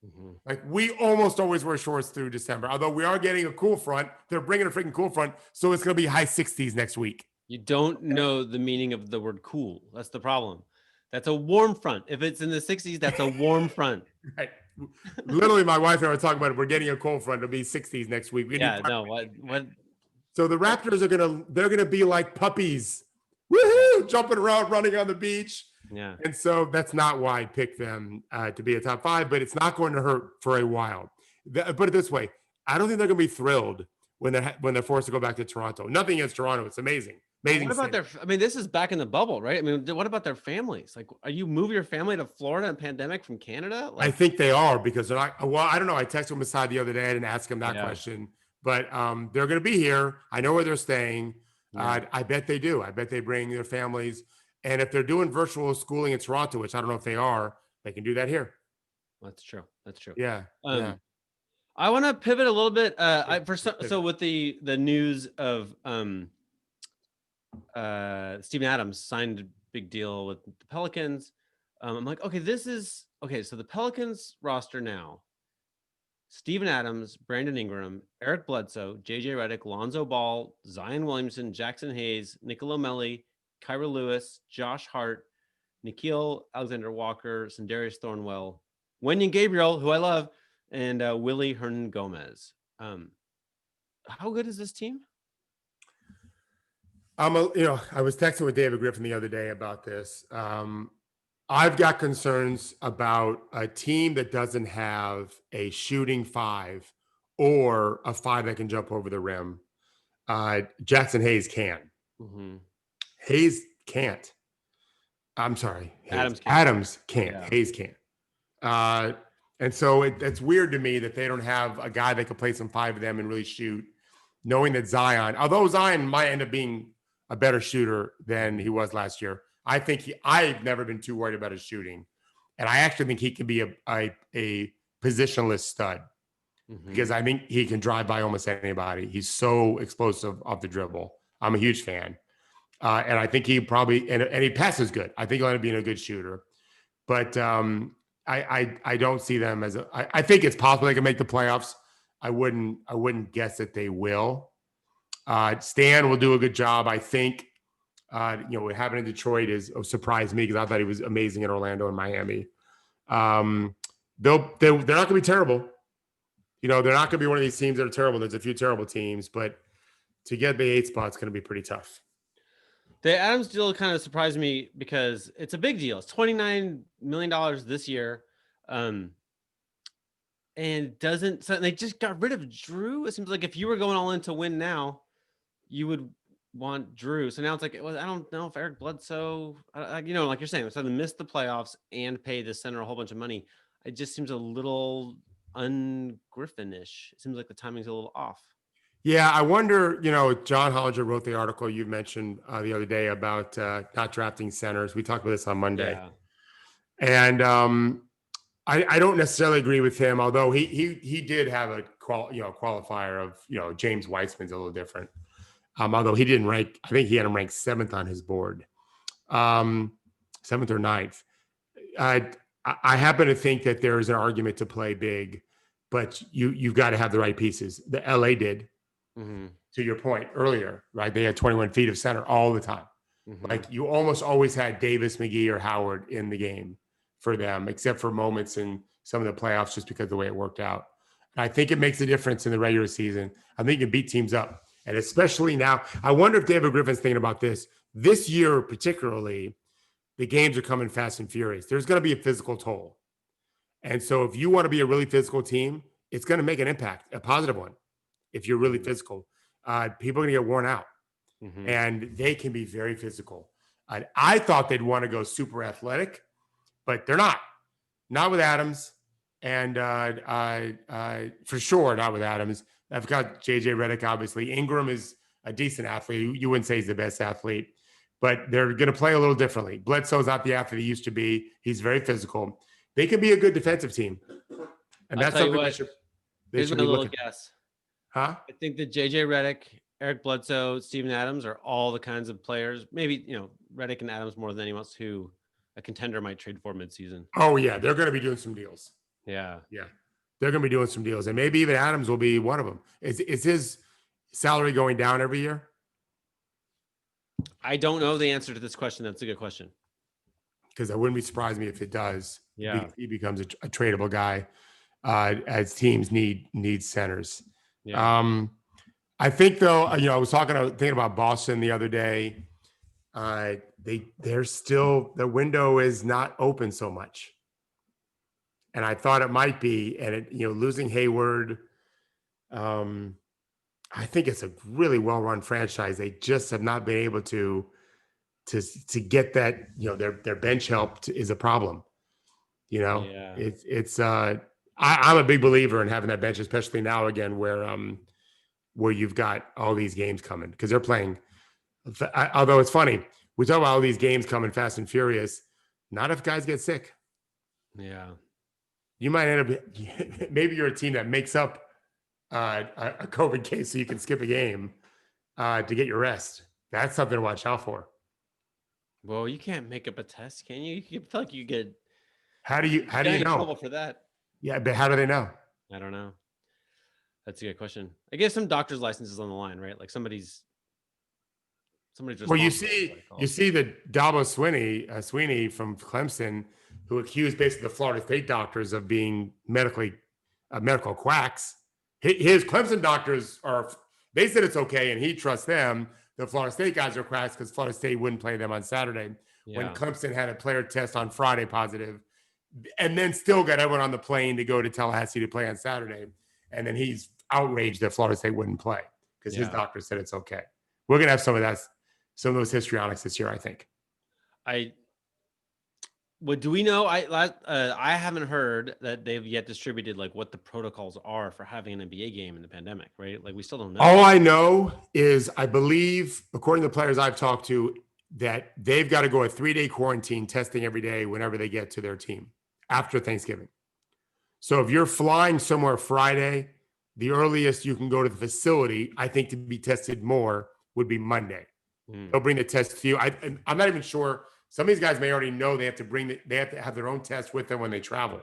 Mm-hmm. Like we almost always wear shorts through December, although we are getting a cool front. They're bringing a freaking cool front. So it's going to be high 60s next week. You don't know the meaning of the word cool. That's the problem. That's a warm front. If it's in the 60s, that's a warm front. Right. Literally, my wife and I were talking about it. We're getting a cold front. It'll be 60s next week. What? So the Raptors they're gonna be like puppies, woohoo, jumping around, running on the beach. Yeah. And so that's not why I picked them to be a top 5, but it's not going to hurt for a while. Put it this way: I don't think they're gonna be thrilled when they're forced to go back to Toronto. Nothing against Toronto. It's amazing. Amazing. What about I mean, this is back in the bubble, right? I mean, what about their families? Like, are you moving your family to Florida in pandemic from Canada? I think they are because they're not. Well, I don't know. I texted him aside the other day. I didn't ask him that question, but they're going to be here. I know where they're staying. Yeah. I bet they do. I bet they bring their families. And if they're doing virtual schooling in Toronto, which I don't know if they are, they can do that here. That's true. That's true. Yeah. I want to pivot a little bit. So with the news of Steven Adams signed a big deal with the Pelicans. I'm like, okay, so the Pelicans roster now: Steven Adams, Brandon Ingram, Eric Bledsoe, JJ Redick, Lonzo Ball, Zion Williamson, Jackson Hayes, Niccolo Melli, Kyra Lewis, Josh Hart, Nickeil Alexander-Walker, Sindarius Thornwell, Wenyen Gabriel, who I love, and Willie Hernan-Gomez. How good is this team? I was texting with David Griffin the other day about this. I've got concerns about a team that doesn't have a shooting 5 or a 5 that can jump over the rim. Jackson Hayes can. Mm-hmm. Hayes can't. I'm sorry. Adams can't. Yeah. Hayes can't. And so it's weird to me that they don't have a guy that can play some 5 of them and really shoot, knowing that although Zion might end up being a better shooter than he was last year. I've never been too worried about his shooting. And I actually think he can be a positionless stud because I think he can drive by almost anybody. He's so explosive off the dribble. I'm a huge fan. And I think he probably, and he passes good. I think he'll end up being a good shooter. But I don't see them as I think it's possible they can make the playoffs. I wouldn't guess that they will. Stan will do a good job. I think, what happened in Detroit surprised me because I thought he was amazing in Orlando and Miami. They're not going to be terrible. They're not going to be one of these teams that are terrible. There's a few terrible teams, but to get the 8 spot is going to be pretty tough. The Adams deal kind of surprised me because it's a big deal. It's $29 million this year. And they just got rid of Drew. It seems like if you were going all in to win now, you would want Drew. So now it's like, well, I don't know if Eric Bledsoe, like you're saying, so to miss the playoffs and pay the center a whole bunch of money, it just seems a little un-Griffin-ish. It seems like the timing's a little off. Yeah, I wonder, John Hollinger wrote the article you mentioned the other day about not drafting centers. We talked about this on Monday. Yeah. And I don't necessarily agree with him, although he did have a qualifier of, James Weissman's a little different. Although he didn't rank, I think he had him ranked 7th on his board, 7th or 9th. I happen to think that there is an argument to play big, but you've got to have the right pieces. The LA did, to your point earlier, right? They had 21 feet of center all the time. Mm-hmm. Like you almost always had Davis, McGee, or Howard in the game for them, except for moments in some of the playoffs, just because of the way it worked out. And I think it makes a difference in the regular season. I think you can beat teams up. And especially now, I wonder if David Griffin's thinking about this year, particularly the games are coming fast and furious. There's going to be a physical toll. And so if you want to be a really physical team, it's going to make an impact, a positive one. If you're really physical, people are going to get worn out, and they can be very physical. I thought they'd want to go super athletic, but they're not with Adams, and for sure not with Adams. I've got JJ Redick, obviously. Ingram is a decent athlete. You wouldn't say he's the best athlete, but they're going to play a little differently. Bledsoe's not the athlete he used to be. He's very physical. They can be a good defensive team, and that's something they should be looking at. Guess. Huh? I think that JJ Redick, Eric Bledsoe, Steven Adams are all the kinds of players. Maybe Redick and Adams more than anyone else who a contender might trade for midseason. Oh yeah, they're going to be doing some deals. Yeah, they're going to be doing some deals, and maybe even Adams will be one of them. Is his salary going down every year? I don't know the answer to this question. That's a good question. Because it wouldn't be surprised me if it does. Yeah, he becomes a tradable guy as teams need centers. Yeah. I think though, I was thinking about Boston the other day. They're still, the window is not open so much, and I thought it might be. And losing Hayward, I think it's a really well-run franchise. They just have not been able to get that. Their bench help is a problem. Yeah. I'm a big believer in having that bench, especially now again where you've got all these games coming, because they're playing. Although it's funny, we talk about all these games coming fast and furious. Not if guys get sick. Yeah. You might end up, maybe you're a team that makes up a COVID case so you can skip a game to get your rest. That's something to watch out for. Well, you can't make up a test, can you? You feel like you get. How do you know? Trouble for that. Yeah, but how do they know? I don't know. That's a good question. I guess some doctor's license is on the line, right? Like somebody's. Well, you see that Dabo Sweeney from Clemson, who accused basically the Florida State doctors of being medical quacks. His Clemson doctors they said it's okay, and he trusts them. The Florida State guys are quacks because Florida State wouldn't play them on Saturday when Clemson had a player test on Friday positive, and then still got everyone on the plane to go to Tallahassee to play on Saturday. And then he's outraged that Florida State wouldn't play because his doctor said it's okay. We're going to have some of those histrionics this year, I think. Do we know? I haven't heard that they've yet distributed like what the protocols are for having an NBA game in the pandemic, right? Like we still don't know. All I know is I believe, according to the players I've talked to, that they've got to go a 3-day quarantine, testing every day whenever they get to their team after Thanksgiving. So if you're flying somewhere Friday, the earliest you can go to the facility, I think, to be tested more would be Monday. They'll bring the test to you. I'm not even sure. Some of these guys may already know they have to have their own test with them when they travel.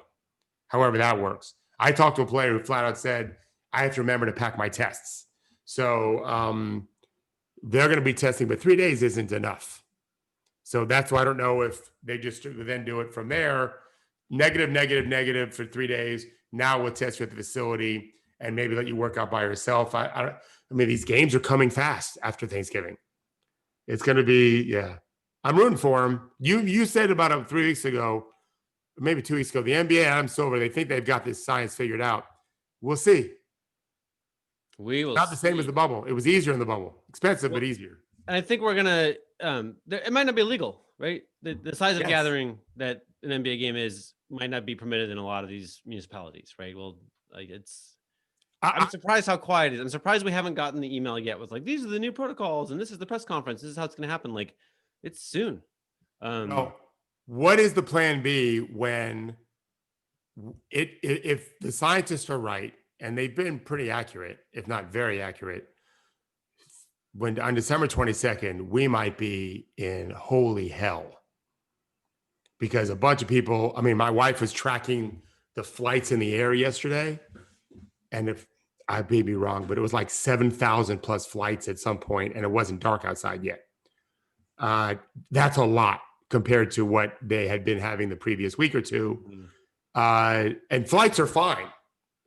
However that works. I talked to a player who flat out said, I have to remember to pack my tests. So they're going to be testing, but 3 days isn't enough. So that's why I don't know if they just then do it from there. Negative for 3 days. Now we'll test you at the facility and maybe let you work out by yourself. I mean, these games are coming fast after Thanksgiving. It's going to be, I'm rooting for them. You said about 3 weeks ago, maybe 2 weeks ago, the NBA, Adam Silver, they think they've got this science figured out. We'll see. We will. Not the same as the bubble. It was easier in the bubble. Expensive, but easier. And I think we're going to, it might not be illegal, right? The size of gathering that an NBA game might not be permitted in a lot of these municipalities, right? Well, like I'm surprised how quiet it is. I'm surprised we haven't gotten the email yet with like, these are the new protocols and this is the press conference. This is how it's going to happen. Like, it's soon. What is the plan B when if the scientists are right, and they've been pretty accurate, if not very accurate, when on December 22nd, we might be in holy hell because a bunch of people, I mean, my wife was tracking the flights in the air yesterday, and if I may be wrong, but it was like 7,000 plus flights at some point, and it wasn't dark outside yet. That's a lot compared to what they had been having the previous week or two. And flights are fine.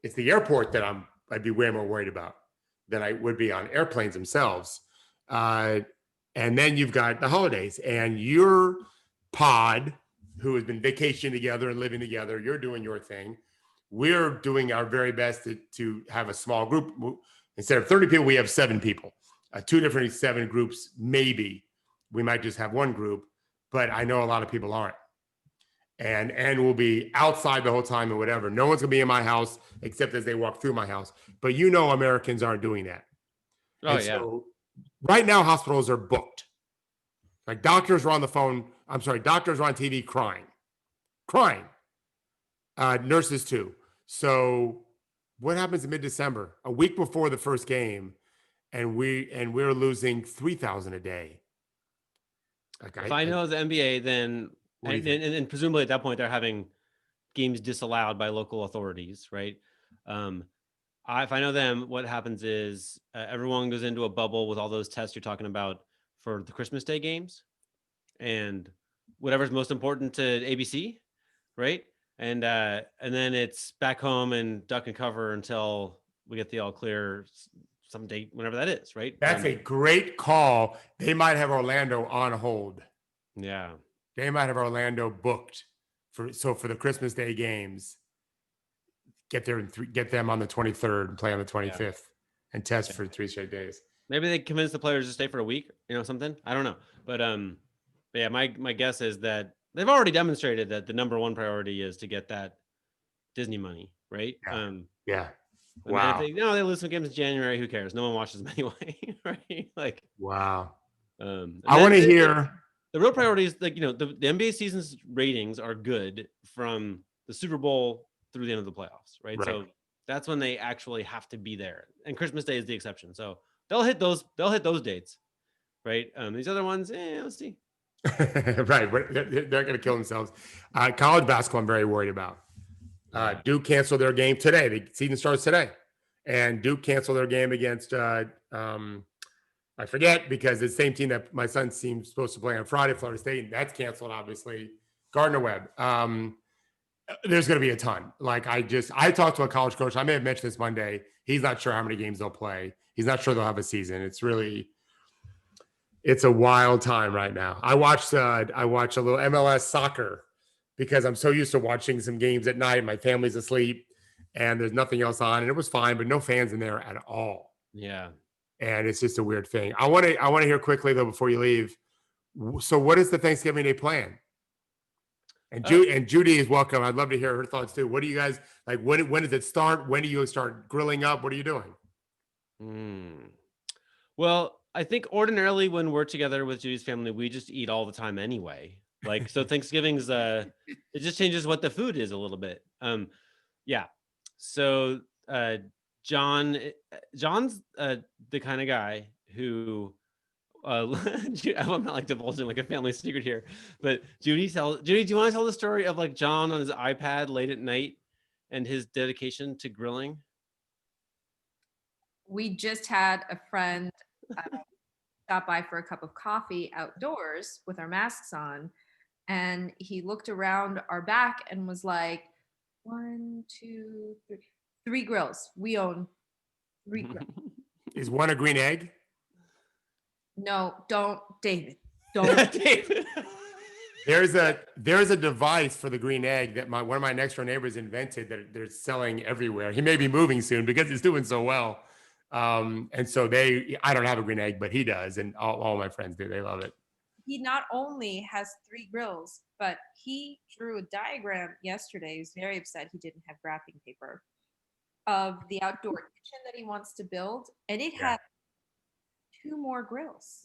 It's the airport that I'd be way more worried about than I would be on airplanes themselves. And then you've got the holidays, and you're pod, who has been vacationing together and living together. You're doing your thing. We're doing our very best to have a small group. Instead of 30 people, we have 7 people. 2 different 7 groups, maybe. We might just have one group, but I know a lot of people aren't. And we'll be outside the whole time or whatever. No one's gonna be in my house except as they walk through my house. But Americans aren't doing that. Oh, And yeah. so right now, hospitals are booked. Like doctors are on the phone. I'm sorry, doctors are on TV crying. Nurses too. So what happens in mid-December, a week before the first game, and we're losing 3,000 a day? Like If I know the NBA, then What do you and presumably at that point they're having games disallowed by local authorities, right? If I know them, what happens is everyone goes into a bubble with all those tests you're talking about for the Christmas Day games, and whatever's most important to ABC, right? And then it's back home and duck and cover until we get the all clear some date, whenever that is, right? That's a great call. They might have Orlando on hold. Yeah. They might have Orlando booked for the Christmas Day games. Get them on the 23rd and play on the 25th and test for 3 straight days. Maybe they convince the players to stay for a week, something. I don't know. But yeah, my guess is that they've already demonstrated that the number one priority is to get that Disney money, right? Yeah. Yeah. Wow. If they lose some games in January, who cares? No one watches them anyway, right? Like, wow. I want to hear the real priority is the NBA season's ratings are good from the Super Bowl through the end of the playoffs, right? So that's when they actually have to be there, and Christmas Day is the exception. So they'll hit those dates, right? These other ones, let's see. Right, they're going to kill themselves. College basketball, I'm very worried about. Duke canceled their game today. The season starts today, and Duke canceled their game against I forget, because it's the same team that my son's team's supposed to play on Friday, Florida State, and that's canceled, obviously. Gardner Webb. There's going to be a ton. Like I talked to a college coach. I may have mentioned this Monday. He's not sure how many games they'll play. He's not sure they'll have a season. It's a wild time right now. I watched a little MLS soccer because I'm so used to watching some games at night. My family's asleep and there's nothing else on, and it was fine, but no fans in there at all. Yeah. And it's just a weird thing. I want to hear quickly though before you leave. So what is the Thanksgiving Day plan? And Judy is welcome. I'd love to hear her thoughts too. What do you guys like? When does it start? When do you start grilling up? What are you doing? Well, I think ordinarily when we're together with Judy's family, we just eat all the time anyway. Like, so Thanksgiving's it just changes what the food is a little bit. Yeah. So John's the kind of guy who I'm not like divulging like a family secret here, but Judy, do you want to tell the story of like John on his iPad late at night and his dedication to grilling? We just had a friend stop by for a cup of coffee outdoors with our masks on, and he looked around our back and was like, 1, 2, 3 grills. We own 3 grills. Is one a green egg? No, don't, David. Don't. David. There's a device for the green egg that one of my next door neighbors invented that they're selling everywhere. He may be moving soon because it's doing so well. And so I don't have a green egg, but he does. And all my friends do. They love it. He not only has 3 grills, but he drew a diagram yesterday. He's very upset he didn't have wrapping paper of the outdoor kitchen that he wants to build. And it had 2 more grills.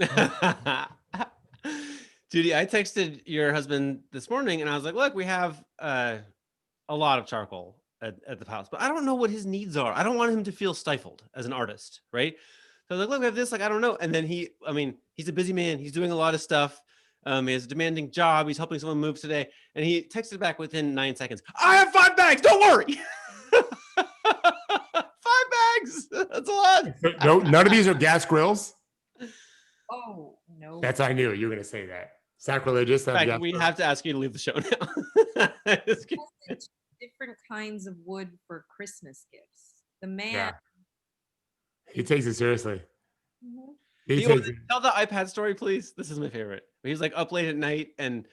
Judy, I texted your husband this morning and I was like, look, we have a lot of charcoal at the house, but I don't know what his needs are. I don't want him to feel stifled as an artist, right? So I was like, look, we have this, like, I don't know. And then he's a busy man. He's doing a lot of stuff. He has a demanding job. He's helping someone move today. And he texted back within 9 seconds. I have 5 bags. Don't worry. 5 bags. That's a lot. No, none of these are gas grills. Oh, no. I knew you were going to say that. Sacrilegious. In fact, we have to ask you to leave the show now. Different kinds of wood for Christmas gifts. The man. Yeah. He takes it seriously. Mm-hmm. Tell the iPad story, please. This is my favorite. He's like up late at night and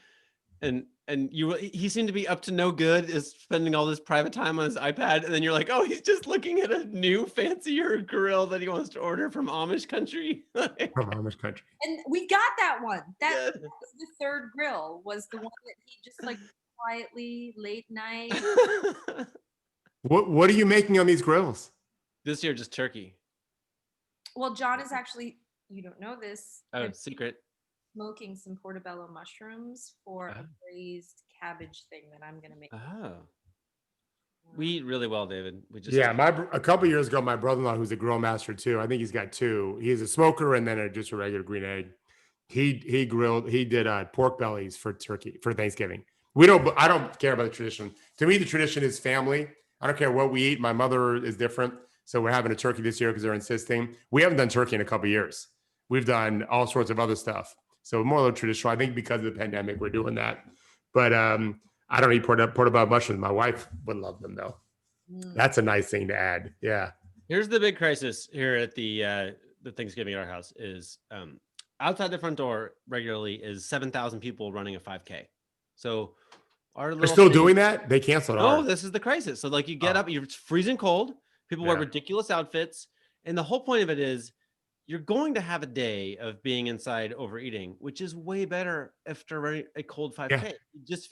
and he seemed to be up to no good, is spending all this private time on his iPad, and then you're like, oh, he's just looking at a new fancier grill that he wants to order from Amish country. From Amish country. And we got that one. That Yeah. was the third grill, was the one that he just like quietly late night. What are you making on these grills? This year, just turkey. Well, John is actually, you don't know this, Oh, secret. smoking some portobello mushrooms for a braised cabbage thing that I'm gonna make. Oh. We eat really well, David. We just A couple years ago, my brother-in-law, who's a grill master too, I think he's got two. He's a smoker and then just a regular green egg. He did pork bellies for Thanksgiving. I don't care about the tradition. To me, the tradition is family. I don't care what we eat. My mother is different, so we're having a turkey this year because they're insisting. We haven't done turkey in a couple of years. We've done all sorts of other stuff. So more of a traditional. I think because of the pandemic, we're doing that. But I don't eat portobello mushrooms. My wife would love them though. That's a nice thing to add. Yeah. Here's the big crisis here at the Thanksgiving at our house is outside the front door regularly is 7,000 people running a 5K. So They're still doing that? They canceled ours. No, this is the crisis. So like you get up, it's freezing cold. People wear ridiculous outfits. And the whole point of it is you're going to have a day of being inside overeating, which is way better after running a cold 5K.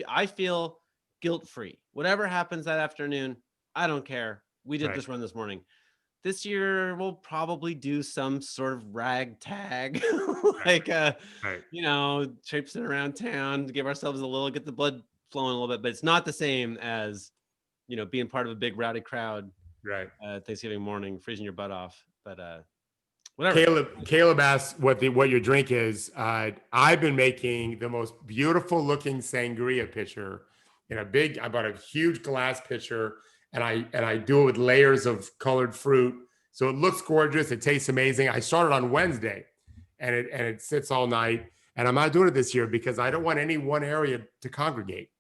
I feel guilt-free. Whatever happens that afternoon, I don't care. We did this run this morning. This year we'll probably do some sort of ragtag, like traipsing around town to give ourselves get the blood flowing a little bit, but it's not the same as being part of a big rowdy crowd Thanksgiving morning, freezing your butt off. But whatever. Caleb asked what your drink is. I've been making the most beautiful looking sangria pitcher I bought a huge glass pitcher and I do it with layers of colored fruit. So it looks gorgeous. It tastes amazing. I started on Wednesday and it sits all night. And I'm not doing it this year because I don't want any one area to congregate.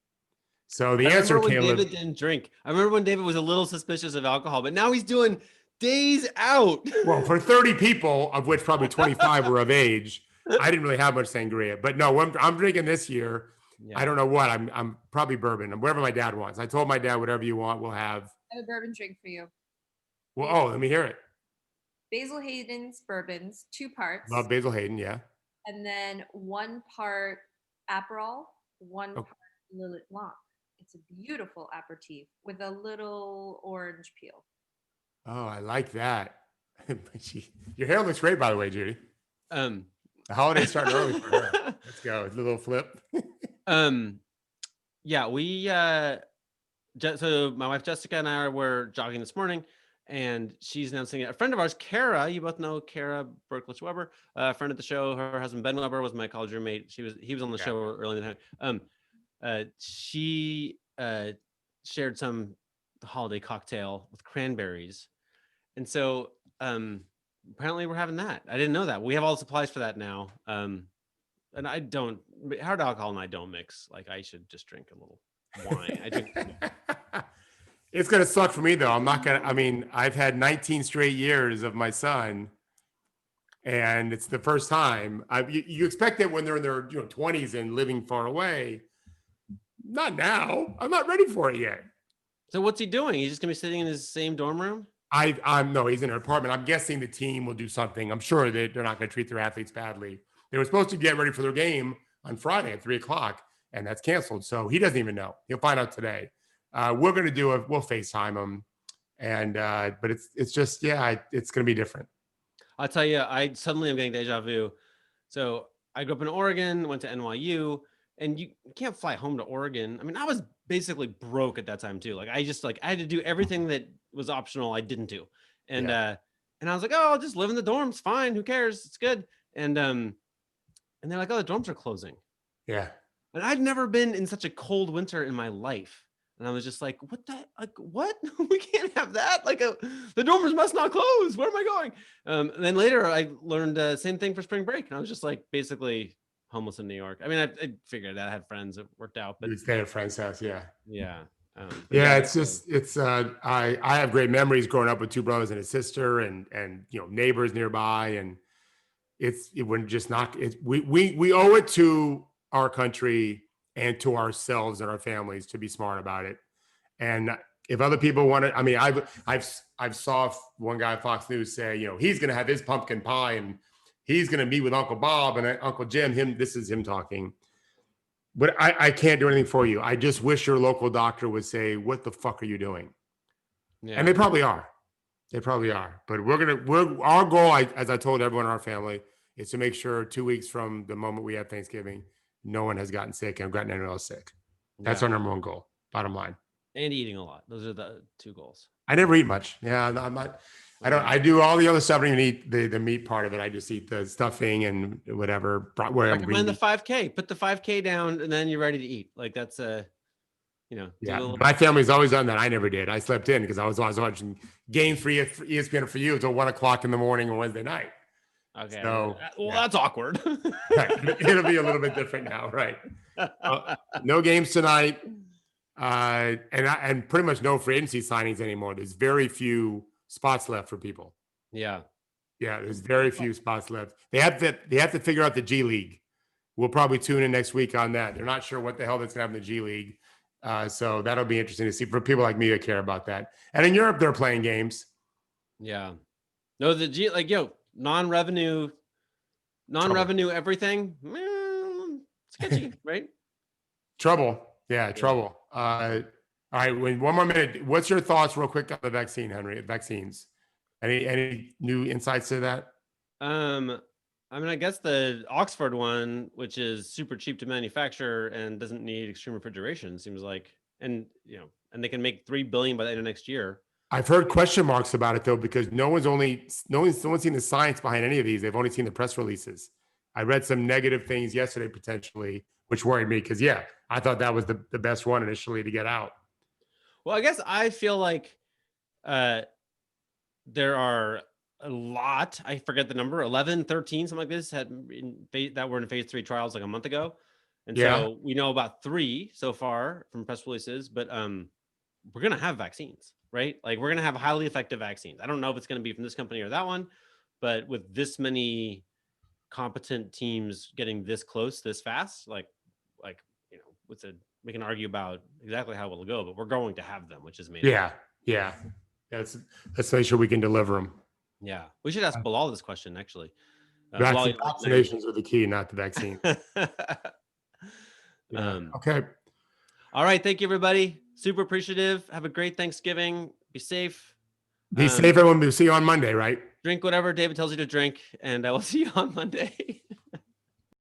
So the answer, Caleb. David didn't drink. I remember when David was a little suspicious of alcohol, but now he's doing days out. Well, for 30 people, of which probably 25 were of age, I didn't really have much sangria. But no, I'm drinking this year. Yeah. I don't know what. I'm probably bourbon, whatever my dad wants. I told my dad, whatever you want, we'll have. I have a bourbon drink for you. Well, let me hear it. Basil Hayden's bourbons, 2 parts. Love Basil Hayden, yeah. And then 1 part Aperol, 1 part Lillet Blanc. It's a beautiful aperitif with a little orange peel. Oh, I like that. Your hair looks great, by the way, Judy. The holiday's starting early for her. Let's go. It's a little flip. Yeah, we so my wife Jessica and I were jogging this morning, and she's announcing a friend of ours, Kara. You both know Kara Berklich Weber, a friend of the show. Her husband Ben Weber was my college roommate. He was on the show early in the time. She shared some holiday cocktail with cranberries, and so apparently we're having that. I didn't know that. We have all the supplies for that now. And I don't hard alcohol and I don't mix. Like I should just drink a little wine. I drink. It's gonna suck for me though. I've had 19 straight years of my son, and it's the first time. You expect it when they're in their 20s and living far away. Not now. I'm not ready for it yet. So what's he doing? He's just gonna be sitting in his same dorm room? No, he's in an apartment. I'm guessing the team will do something. I'm sure that they're not gonna treat their athletes badly. They were supposed to get ready for their game on Friday at 3:00, and that's canceled. So he doesn't even know. He'll find out today. We're going to we'll FaceTime him. And, but it's just, it's going to be different. I'll tell you, I suddenly am getting deja vu. So I grew up in Oregon, went to NYU, and you can't fly home to Oregon. I mean, I was basically broke at that time too. Like I had to do everything that was optional. I didn't do. And I was like, oh, I'll just live in the dorms. Fine. Who cares? It's good. And they're like, oh, the dorms are closing. Yeah. And I'd never been in such a cold winter in my life. And I was just like, what? We can't have that. The dormers must not close. Where am I going? And then later I learned the same thing for spring break. And I was just like, basically homeless in New York. I mean, I figured that I had friends. It worked out. But you stay at a friend's house. Yeah. Yeah. I have great memories growing up with 2 brothers and a sister and neighbors nearby. And we owe it to our country and to ourselves and our families to be smart about it. And if other people want to, I mean, I've saw one guy at Fox News say, you know, he's going to have his pumpkin pie and he's going to meet with Uncle Bob and Uncle Jim. This is him talking. But I can't do anything for you. I just wish your local doctor would say, what the fuck are you doing? Yeah. And they probably are. They probably are. But our goal, as I told everyone in our family, is to make sure 2 weeks from the moment we have Thanksgiving, no one has gotten sick and gotten anyone else sick. That's our number one goal, bottom line. And eating a lot. Those are the two goals. I never eat much. Yeah, I'm not. I do all the other stuff. I don't even eat the meat part of it. I just eat the stuffing and whatever. Recommend the 5K. Put the 5K down, and then you're ready to eat. Like that's Yeah, my family's always done that. I never did. I slept in because I was always watching games for ESPN for you until 1 o'clock in the morning on Wednesday night. Okay. So, that's awkward. Right. It'll be a little bit different now, right? No games tonight, and pretty much no free agency signings anymore. There's very few spots left for people. Yeah. Yeah, there's very few spots left. They have to figure out the G League. We'll probably tune in next week on that. They're not sure what the hell that's going to happen in the G League. So that'll be interesting to see for people like me that care about that. And in Europe, they're playing games. Yeah. No, the G, like, non-revenue everything. Sketchy, right? Trouble. Yeah, trouble. All right, one more minute. What's your thoughts real quick on the vaccine, Henry? Vaccines. Any new insights to that? I mean, I guess the Oxford one, which is super cheap to manufacture and doesn't need extreme refrigeration, seems like, and they can make 3 billion by the end of next year. I've heard question marks about it though, because no one's seen the science behind any of these. They've only seen the press releases. I read some negative things yesterday potentially, which worried me because I thought that was the best one initially to get out. Well, I guess I feel like there are a lot, I forget the number, 11, 13, something like this, that were in phase 3 trials like a month ago. And so we know about 3 so far from press releases, but we're going to have vaccines, right? Like we're going to have highly effective vaccines. I don't know if it's going to be from this company or that one, but with this many competent teams getting this close, this fast, we can argue about exactly how it'll go, but we're going to have them, which is amazing. Yeah. Let's make sure we can deliver them. Yeah, we should ask Bilal this question actually. Vaccinations are the key, not the vaccine. Okay. All right. Thank you, everybody. Super appreciative. Have a great Thanksgiving. Be safe. Be safe, everyone. We'll see you on Monday, right? Drink whatever David tells you to drink, and I will see you on Monday.